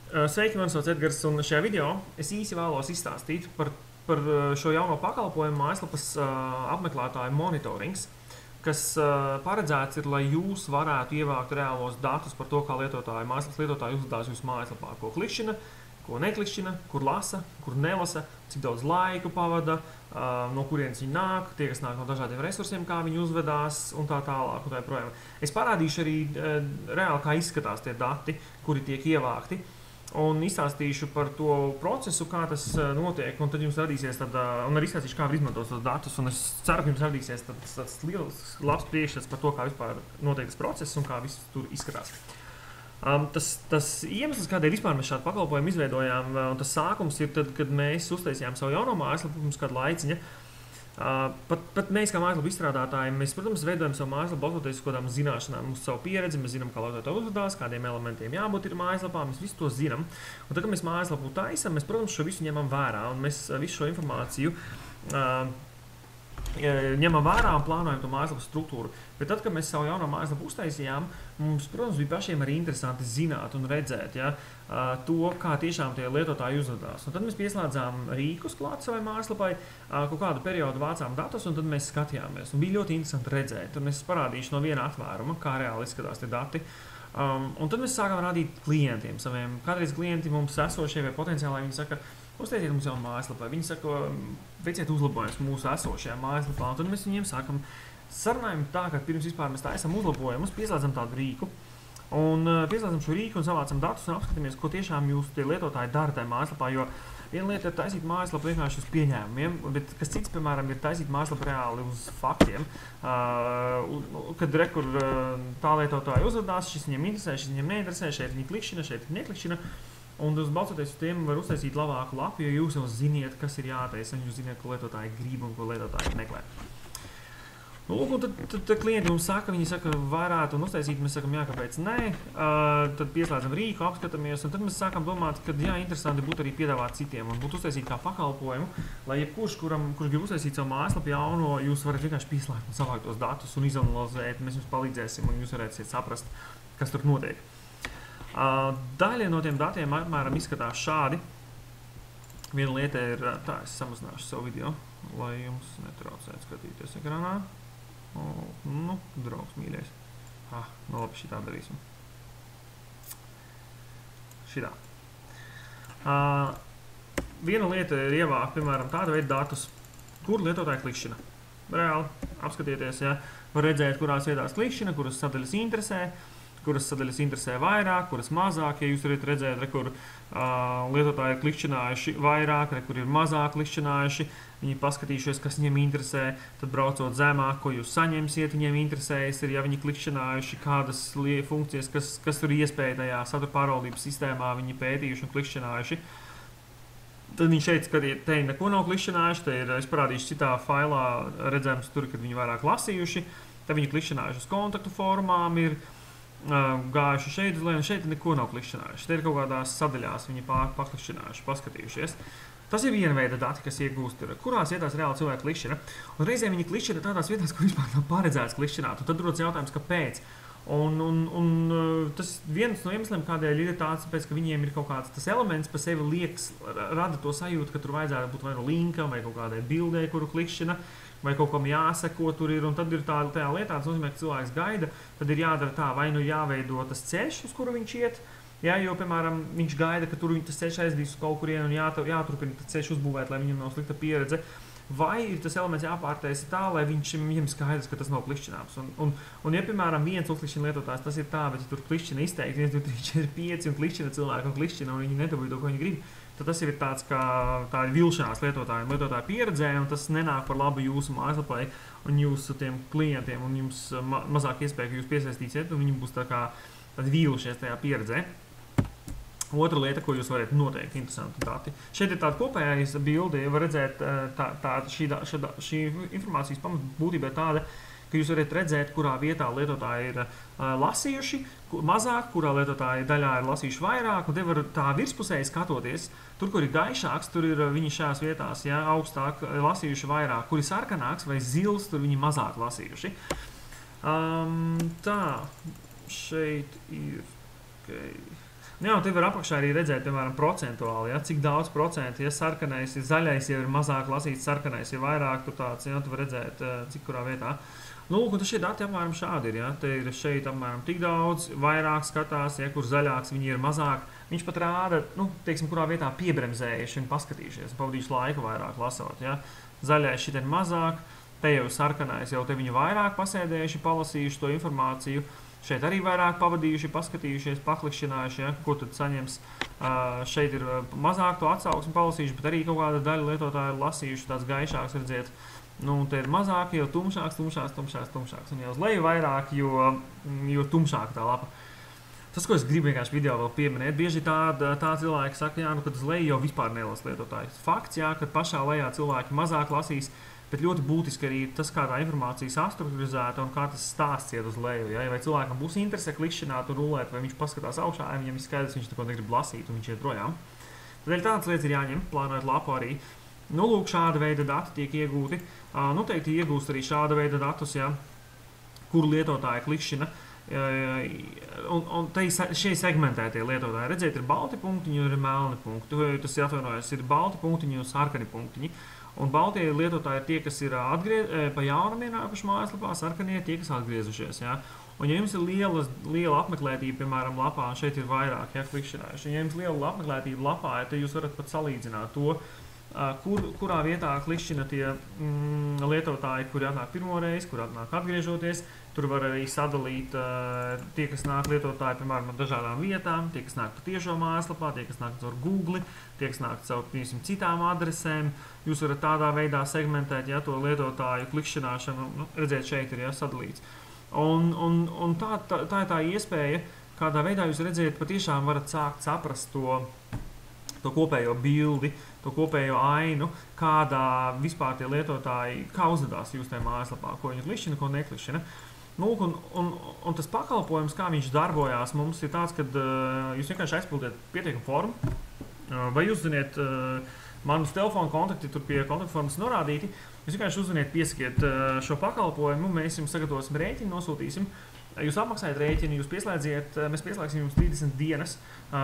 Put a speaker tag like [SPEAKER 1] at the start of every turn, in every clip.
[SPEAKER 1] Sveiki, man sauc Edgars, un šajā video es īsi vēlos izstāstīt par šo jauno pakalpojumu mājaslapas apmeklētāju monitorings, kas paredzēts ir, lai jūs varētu ievākt reālos datus par to, kā mājaslapas lietotāji uzvedās jūsu mājaslapā, ko klikšķina, ko neklikšķina, kur lasa, kur nelasa, cik daudz laiku pavada, no kurienes viņi nāk, tie, kas nāk no dažādiem resursiem, kā viņi uzvedās un tā tālāk. Un tā projām. Es parādīšu arī reāli, kā izskatās tie dati, kuri tiek ievākti. Un izstāstīšu par to procesu, kā tas notiek, un tad jums radīsies un arī izstāstīšu, kā var izmantot tos datus, un es ceru, ka jums radīsies tāds liels, labs priekšstats par to, kā vispār notiek tas process un kā viss tur izskatās. Tas iemesls, kādēļ vispār mēs šādu pakalpojumu izveidojām, un tas sākums ir tad, kad mēs uztaisījām savu jauno mājaslapu pirms kādu laiciņa. Pat mēs kā mājaslapu izstrādātāji, mēs, protams, veidojam savu mājaslapu balstoties uz kādām zināšanām, uz savu pieredzi, mēs zinām, kā lietotāji uzvedās, kādiem elementiem jābūt ir mājaslapā, mēs visu to zinām. Un tad, kad mēs mājaslapu taisam, mēs, protams, šo visu ņemam vērā, un mēs visu šo informāciju ņemam vērā un plānojam to mājaslapu struktūru. Bet tad, kad mēs savu jauno mājaslapu uztaisījām, mums, protams, bija pašiem arī interesanti zināt un redzēt, to, kā tiešām tie lietotāji uzvedās. Un tad mēs pieslēdzām rīkus klāt savai mājaslapai, kaut kādu periodu vācām datus, un tad mēs skatījāmies. Un bija ļoti interesanti redzēt, un es parādīšu no viena atvēruma, kā reāli izskatās tie dati. Un tad mēs sākām rādīt klientiem saviem. Kādreiz klienti mums esošie vai potenciāli, viņi saka, uztaisiet mums jaunu mājaslapai. Viņi saka, veiciet uzlabojumus mūsu esošajā mājaslapā. Un tad mēs viņiem sākam sarunājam tā, ka pirms vispār mēs taisam uzlabojumus, pieslēdzam tādu rīku. Un pieslēdzam šo rīku un savācam datus un apskatāmies, ko tiešām jūs tie lietotāji dara tajā mājaslapā. Jo viena lieta ir taisīt mājaslapu vienkārši uz pieņēmumiem, bet kas cits, piemēram, ir taisīt mājaslapu reāli uz faktiem. Kad rekur tā lietotāja uzvedās, šis viņiem interesē, šis viņiem neinteresē, šeit viņi klikšķina, šeit viņi neklikšķina. Un balstoties uz tiem var uztaisīt labāku lapu, jo jūs jau ziniet, kas ir jātaisa, un jūs ziniet, ko lietotāji grib un ko lietotāji meklē. Lūk, un tad klienti mums saka, viņi saka, varētu un uztaisīt, mēs sakam, jā, kāpēc nē, tad pieslēdzam rīku, apskatāmies, un tad mēs sākam domāt, ka jā, interesanti būtu arī piedāvāt citiem un būtu uztaisīt kā pakalpojumu, lai jebkurš, kurš grib uztaisīt savu mājaslapu jauno, jūs varat vienkārši pieslēgt un savākt tos datus un izanalizēt, mēs jums palīdzēsim un jūs varēsiet saprast, kas tur notiek. Daļa no tiem datiem apmēram izskatās šādi. Viena lieta ir, es samazināšu savu video, lai jums netraucētu skatīties ekrānā. Draugs mīļais. Labi, šitā darīsim. Šitā. Viena lieta ir ievākt, piemēram, tāda veida datus, kur lietotāji klikšķina. Reāli, apskatieties, var redzēt, kurās vietās klikšķina, kuras sadaļas interesē, kuras sadaļas interesē vairāk, kuras mazāk. Ja jūs varat redzēt, kur lietotāji ir klikšķinājuši vairāk, kur ir mazāk klikšķinājuši, viņi paskatījušies, kas viņiem interesē, tad braucot zemāk, ko jūs saņemsiet, viņiem interesējas ir, ja viņi klikšķinājuši, kādas funkcijas, kas tur iespēja tajā satura pārvaldības sistēmā, viņi pētījuši un klikšķinājuši. Tad viņi šeit skatiet, te neko nav klikšķinājuši, te ir, es parādīšu citā failā, redzams tur, kad viņi vairāk lasījuši, tad viņi klikšķinājuši uz kontaktu formām, ir gājuši šeit uz leju, un šeit neko nav klikšķinājuši. Te ir kaut kādās sadaļās viņi paklikšķinājuši, paskatījušies. Tas ir viena veida dati, kas iegūst, kurās vietās reāli cilvēki klikšķina. Un reizēm viņi klikšķina tādās vietās, kur vispār nav paredzēts klikšķināt. Un tad rodas jautājums, kāpēc. Un tas viens no iemesliem, kādēļ ir tāds, ka viņiem ir kaut kāds tas elements pa sevi liekas, rada to sajūtu, ka tur vajadzētu būt vai no linkam, vai kaut kādai bildē, kuru klikšķina, vai kaut kam jāseko tur ir, un tad ir tajā lietā, tas nozīmē, ka cilvēks gaida, tad ir jādara tā, vai nu jāveido tas ceļš, uz kuru viņš iet, jo, piemēram, viņš gaida, ka tur tas ceļš aizdīs uz kaut kurien un jāturpina tas ceļš uzbūvēt, lai viņam nav slikta pieredze, vai ir tas elements jāpārtaisa tā, lai viņam skaidrs, ka tas nav klikšķināms. Un ja, piemēram, viens uzklikšķina lietotājs, tas ir tā, bet ja tur klikšķina izteikti 1, 2, 3, 4, 5 un klikšķina cilvēku un klikšķina un viņi nedabūja to, ko viņi grib, tad tas ir tāds kā tā vilšanās lietotāju pieredzē, un tas nenāk par labu jūsu mājaslapai un jūsu tiem klientiem, un jums mazāk iespēja, ka jūs piesaistīsiet, un viņi būs tā kā vīlušies tajā pieredzē. Otra lieta, ko jūs varat noteikt, interesanti dati. Šeit ir tāda kopējais bilde, ja var redzēt, šī informācijas pamatbūtība ir tāda, ka jūs varat redzēt, kurā vietā lietotāji ir lasījuši mazāk, kurā lietotāji daļā ir lasījuši vairāk, un te var tā virspusēji skatoties. Tur, kur ir gaišāks, tur ir viņi šajās vietās augstāk lasījuši vairāk, kur ir sarkanāks vai zils, tur viņi mazāk lasījuši. Tā, šeit ir... Jā, un te var apakšā arī redzēt, piemēram, procentuāli, ja, cik daudz procentu, ja sarkanais ir zaļais, jau ir mazāk lasīts, sarkanais ir vairāk, tu tāds, ja, tu var redzēt, cik kurā vietā. Nu, un šie dati apmēram šādi ir, ja, te ir šeit apmēram tik daudz, vairāk skatās, ja, kur zaļāks viņi ir mazāk. Viņš pat rāda, nu, teiksim, kurā vietā piebremzējuši un paskatījušies, pavadījuši laiku vairāk lasot, ja. Zaļais šitien mazāk, te jau sarkanais, jau te viņi vairāk pasēdējuši, palasījuši to informāciju. Šeit arī vairāk pavadījuši, paskatījušies, paklikšķinājuši, ja, ko tad saņems. Šeit ir mazāk to atsauksmi palasījuši, bet arī kaut kāda daļa lietotāji ir lasījuši tāds gaišāks, redziet. Nu, te ir mazāk, jo tumšāks, un jau uz leju vairāk, jo tumšāk tā lapa. Tas, ko es gribu vienkārši video vēl pieminēt, bieži tā cilvēki saka, jā, nu, kad uz leju jau vispār nelas lietotāji. Fakts, jā, kad pašā lejā cilvēki mazāk lasīs, bet ļoti būtiski arī tas, kā tā informācija sastrukturizēta un kā tas stāsts iet uz leju. Ja? Vai cilvēkam būs interese klikšķināt un rulēt, vai viņš paskatās augšā, ja viņam ir skaidrs, viņš neko negrib lasīt un viņš iet projām. Tādēļ tādas lietas ir jāņem, plānojot lapu arī. Nu, lūk, šāda veida dati tiek iegūti. Noteikti iegūst arī šāda veida datus, ja, kur lietotāji klikšķina. Un šie segmentētie lietotāji, redziet, ir balti punktiņi un ir melni punkti. Tas atvainojas, ir balti punktiņi un sarkani punktiņi. Un baltie lietotāji ir tie, kas ir pa jaunam ienākuši mājaslapā, sarkanie tie, kas atgriezušies. Ja? Un ja jums ir liela apmeklētība, piemēram, lapā, šeit ir vairāk, ja, klikšķinājuši. Ja jums ir liela apmeklētība lapā, ja, tad jūs varat pat salīdzināt to, kurā vietā klikšķina tie lietotāji, kuri atnāk pirmo reizi, kuri atnāk atgriežoties. Tur var arī sadalīt tie, kas nāk lietotāji, piemēram, no dažādām vietām, tie, kas nāk pa tiešo mājaslapā, tie, kas nāk caur Google, tie, kas nāk caur citām adresēm. Jūs varat tādā veidā segmentēt, ja, to lietotāju klikšķināšanu, nu, redzēt, šeit ir, ja, sadalīts. Un tā ir tā iespēja, kādā veidā jūs redzēt, patiešām varat sākt saprast to kopējo bildi, to kopējo ainu, kādā vispār tie lietotāji, kā uzvedās jūs tajā mājaslapā, ko viņi klikšķina, ko neklikšķina. Nu, un tas pakalpojums, kā viņš darbojās, mums ir tāds, kad jūs vienkārši aizpildiet pieteikumu formu, vai jūs ziniet, manus telefonu kontakti tur pie kontaktformas norādīti, jūs vienkārši uzzvaniet, piesakiet šo pakalpojumu, mēs jums sagatavosim rēķinu, nosūtīsim. Jūs apmaksājat rēķinu, jūs pieslēdziet, mēs pieslēgsim jums 30 dienas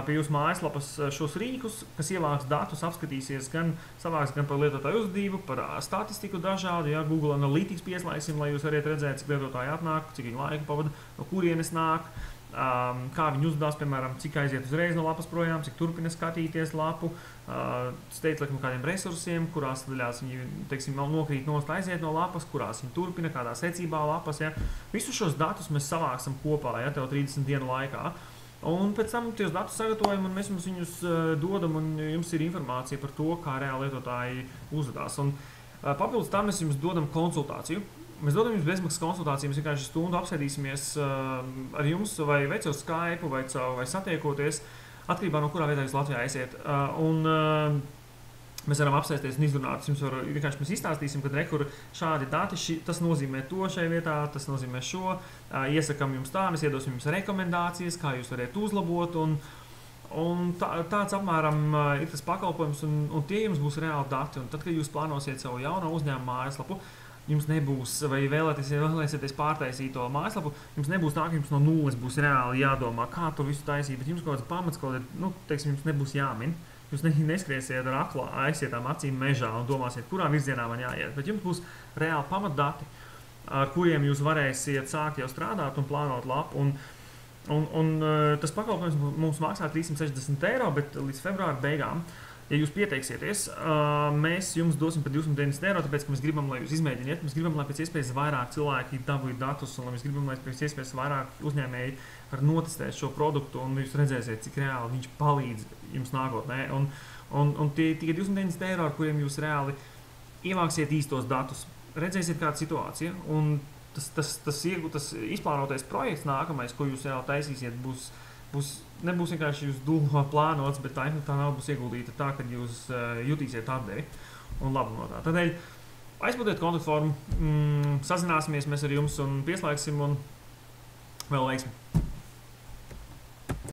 [SPEAKER 1] pie jūsu mājaslapas šos rīkus, kas ievāks datus, apskatīsies savāks gan par lietotāju uzvedību, par statistiku dažādu, ja, Google Analytics pieslēgsim, lai jūs variet redzēt, cik lietotāji atnāk, cik viņi laiku pavada, no kurienes nāk, kā viņi uzvedās, piemēram, cik aiziet uzreiz no lapas projām, cik turpina skatīties lapu, steidz laikam kādiem resursiem, kurās daļās viņi, teiksim, nokrīt nost aiziet no lapas, kurās viņi turpina, kādā secībā lapas, ja. Visus šos datus mēs savāksim kopā, ja, tev 30 dienu laikā. Un pēc tam tos datus sagatavojam un mēs jums viņus dodam un jums ir informācija par to, kā reāli lietotāji uzvedās. Un papildus tam mēs jums dodam konsultāciju. Mēs dodam jums bezmaksas konsultāciju, mēs vienkārši stundu apsēdīsimies ar jums vai caur Skype vai satiekoties, atkarībā no kurā vietā jūs Latvijā esiet. Mēs varam apsēsties un izrunāt, vienkārši mēs izstāstīsim, kad rekur šādi dati, tas nozīmē to šajā vietā, tas nozīmē šo, iesakam jums tā, mēs iedosim jums rekomendācijas, kā jūs variet uzlabot, un tāds apmēram ir tas pakalpojums, un tie jums būs reāli dati, un tad, kad jūs plānosiet savu jauno uzņēmumu mājaslapu, jums nebūs, vai vēlēsieties pārtaisīt to mājaslapu, jums nebūs tā, ka jums no nulles būs reāli jādomā, kā to visu taisīt, bet jums kaut kāds pamats, teiksim, jums nebūs jāmin. Jūs neskriesiet ar aizsietām acīm mežā un domāsiet, kurā virzienā man jāiet, bet jums būs reāli pamatdati, ar kuriem jūs varēsiet sākt jau strādāt un plānot lapu. Un tas pakalpojums mums maksā 360 €, bet līdz februāra beigām, ja jūs pieteiksieties, mēs jums dosim par 290 €, tāpēc, ka mēs gribam, lai jūs izmēģiniet, mēs gribam, lai pēc iespējas vairāk cilvēki dabūja datus, un lai mēs gribam, lai pēc iespējas vairāk uzņēmēji var notestēt šo produktu, un jūs redzēsiet, cik reāli viņš palīdz jums nākotnē. Un tie 290 €, ar kuriem jūs reāli ievāksiet īstos datus, redzēsiet kāda situācija, un tas izplānotais projekts nākamais, ko jūs reāli taisīsiet, nebūs vienkārši jūs dulmā plānots, bet tā nauda būs ieguldīta tā, ka jūs jutīsiet atdevi un labumu no tā. Tādēļ aizpildiet kontaktformu, sazināsimies mēs ar jums un pieslēgsim un vēl veiksmi!